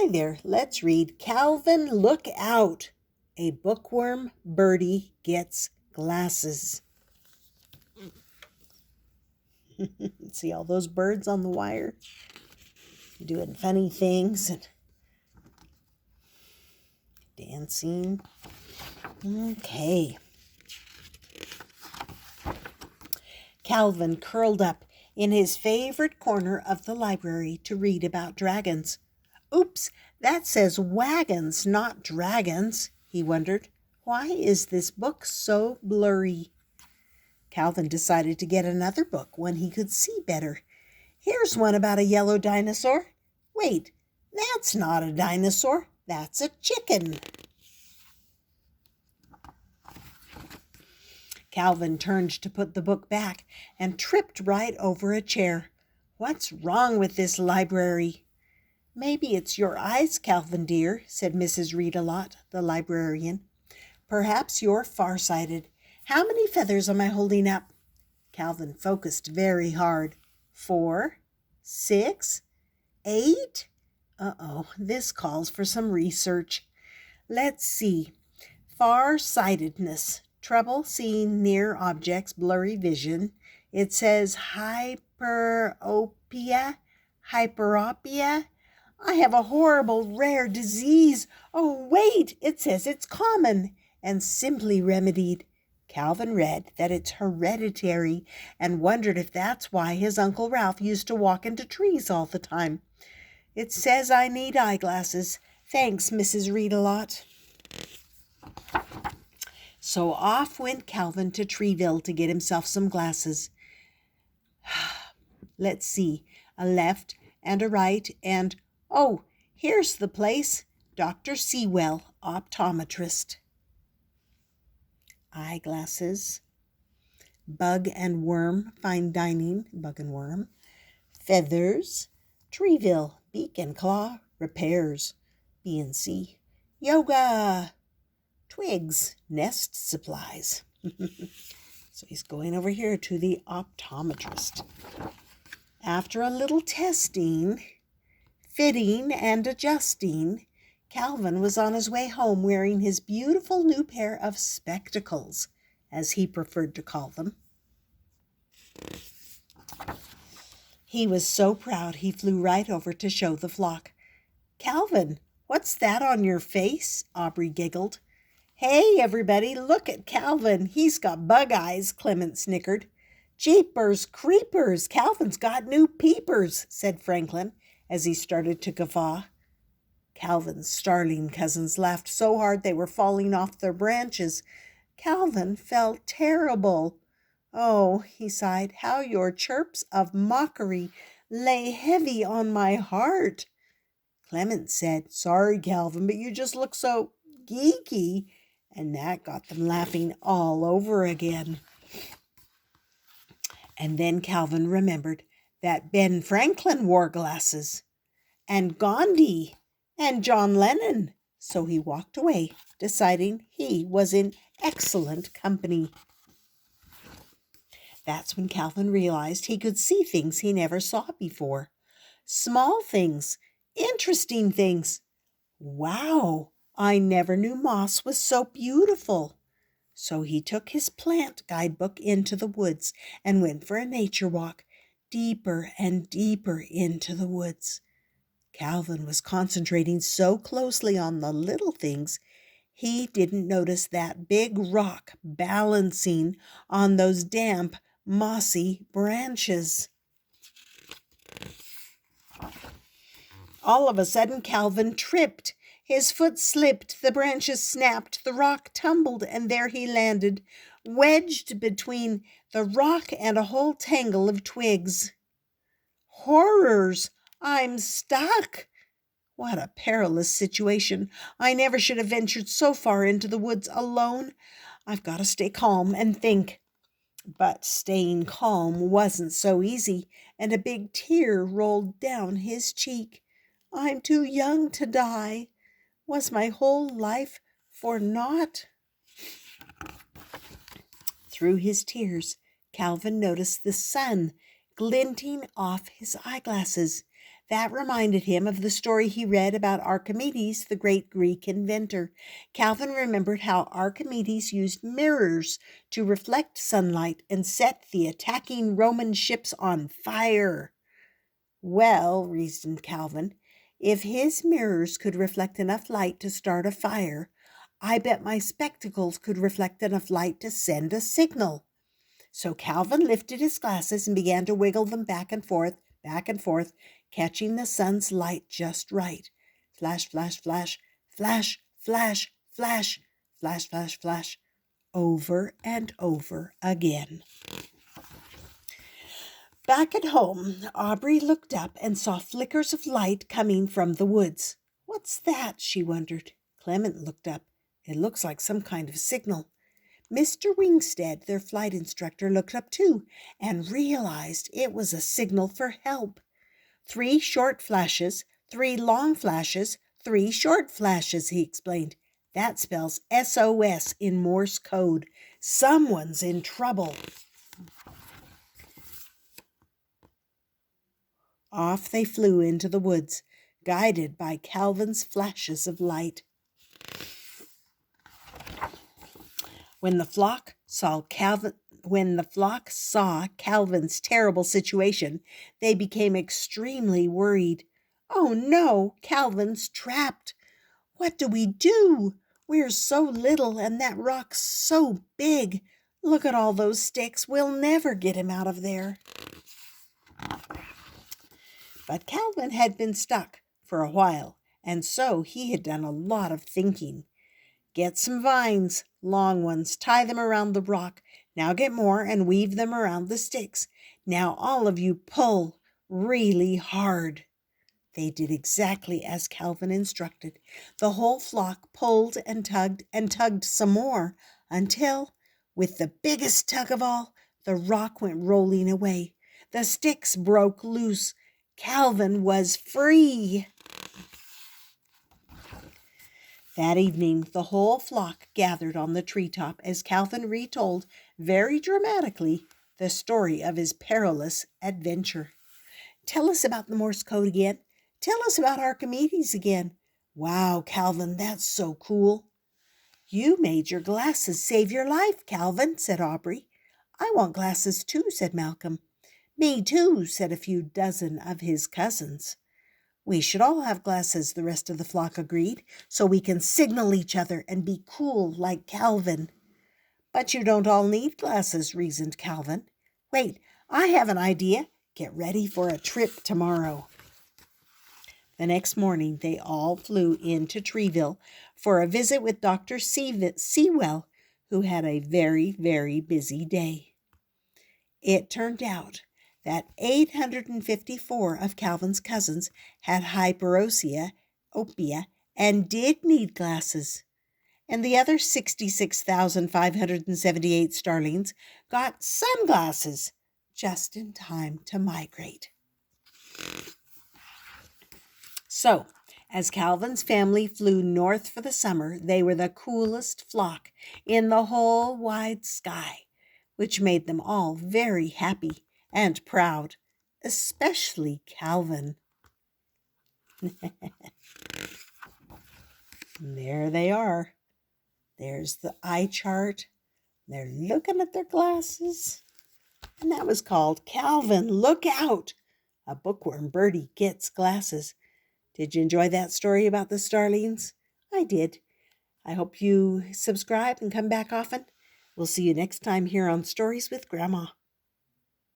Hi there, let's read Calvin Look Out! A bookworm birdie gets glasses. See all those birds on the wire doing funny things and dancing. Okay. Calvin curled up in his favorite corner of the library to read about dragons. Oops, that says wagons, not dragons, he wondered. Why is this book so blurry? Calvin decided to get another book, one he could see better. Here's one about a yellow dinosaur. Wait, that's not a dinosaur. That's a chicken. Calvin turned to put the book back and tripped right over a chair. What's wrong with this library? Maybe it's your eyes, Calvin dear, said Mrs. Read-a-Lot, the librarian. Perhaps you're farsighted. How many feathers am I holding up? Calvin focused very hard. 4, 6, 8? This calls for some research. Let's see. Farsightedness. Trouble seeing near objects, blurry vision. It says hyperopia. I have a horrible, rare disease. Oh, wait, it says it's common and simply remedied. Calvin read that it's hereditary and wondered if that's why his Uncle Ralph used to walk into trees all the time. It says I need eyeglasses. Thanks, Mrs. Read-a-Lot. So off went Calvin to Treeville to get himself some glasses. Let's see, a left and a right and, oh, here's the place, Dr. Sewell, optometrist. Eyeglasses, bug and worm, fine dining, bug and worm, feathers, Treeville, beak and claw, repairs, B&C, yoga, twigs, nest supplies. So he's going over here to the optometrist. After a little testing, fitting, and adjusting, Calvin was on his way home wearing his beautiful new pair of spectacles, as he preferred to call them. He was so proud he flew right over to show the flock. Calvin, what's that on your face? Aubrey giggled. Hey, everybody, look at Calvin. He's got bug eyes, Clement snickered. Jeepers creepers, Calvin's got new peepers, said Franklin, as he started to guffaw. Calvin's starling cousins laughed so hard they were falling off their branches. Calvin felt terrible. Oh, he sighed, how your chirps of mockery lay heavy on my heart. Clement said, Sorry, Calvin, but you just look so geeky. And that got them laughing all over again. And then Calvin remembered that Ben Franklin wore glasses, and Gandhi, and John Lennon. So he walked away, deciding he was in excellent company. That's when Calvin realized he could see things he never saw before. Small things, interesting things. Wow, I never knew moss was so beautiful. So he took his plant guidebook into the woods and went for a nature walk, deeper and deeper into the woods. Calvin was concentrating so closely on the little things, he didn't notice that big rock balancing on those damp, mossy branches. All of a sudden, Calvin tripped. His foot slipped, the branches snapped, the rock tumbled, and there he landed, wedged between the rock and a whole tangle of twigs. Horrors! I'm stuck! What a perilous situation. I never should have ventured so far into the woods alone. I've got to stay calm and think. But staying calm wasn't so easy, and a big tear rolled down his cheek. I'm too young to die. Was my whole life for naught? Through his tears, Calvin noticed the sun glinting off his eyeglasses. That reminded him of the story he read about Archimedes, the great Greek inventor. Calvin remembered how Archimedes used mirrors to reflect sunlight and set the attacking Roman ships on fire. Well, reasoned Calvin, if his mirrors could reflect enough light to start a fire, I bet my spectacles could reflect enough light to send a signal. So Calvin lifted his glasses and began to wiggle them back and forth, catching the sun's light just right. Flash, flash, flash, flash, flash, flash, flash, flash, flash, over and over again. Back at home, Aubrey looked up and saw flickers of light coming from the woods. What's that? She wondered. Clement looked up. It looks like some kind of signal. Mr. Wingstead, their flight instructor, looked up too and realized it was a signal for help. 3 short flashes, 3 long flashes, 3 short flashes, he explained. That spells SOS in Morse code. Someone's in trouble. Off they flew into the woods, guided by Calvin's flashes of light. When the flock saw Calvin's terrible situation, they became extremely worried. Oh no, Calvin's trapped. What do we do? We're so little and that rock's so big. Look at all those sticks. We'll never get him out of there. But Calvin had been stuck for a while, and so he had done a lot of thinking. Get some vines, long ones, tie them around the rock. Now get more and weave them around the sticks. Now all of you pull really hard. They did exactly as Calvin instructed. The whole flock pulled and tugged some more until, with the biggest tug of all, the rock went rolling away. The sticks broke loose. Calvin was free. That evening, the whole flock gathered on the treetop as Calvin retold, very dramatically, the story of his perilous adventure. Tell us about the Morse code again. Tell us about Archimedes again. Wow, Calvin, that's so cool. You made your glasses save your life, Calvin, said Aubrey. I want glasses too, said Malcolm. Me too, said a few dozen of his cousins. We should all have glasses, the rest of the flock agreed, so we can signal each other and be cool like Calvin. But you don't all need glasses, reasoned Calvin. Wait, I have an idea. Get ready for a trip tomorrow. The next morning, they all flew into Treeville for a visit with Dr. Sewell, who had a very, very busy day. It turned out that 854 of Calvin's cousins had hyperopia and did need glasses, and the other 66,578 starlings got sunglasses just in time to migrate. So, as Calvin's family flew north for the summer, they were the coolest flock in the whole wide sky, which made them all very happy and proud, especially Calvin. There they are. There's the eye chart. They're looking at their glasses. And that was called Calvin, Look Out! A bookworm Birdie Gets Glasses. Did you enjoy that story about the starlings? I did. I hope you subscribe and come back often. We'll see you next time here on Stories with Grandma.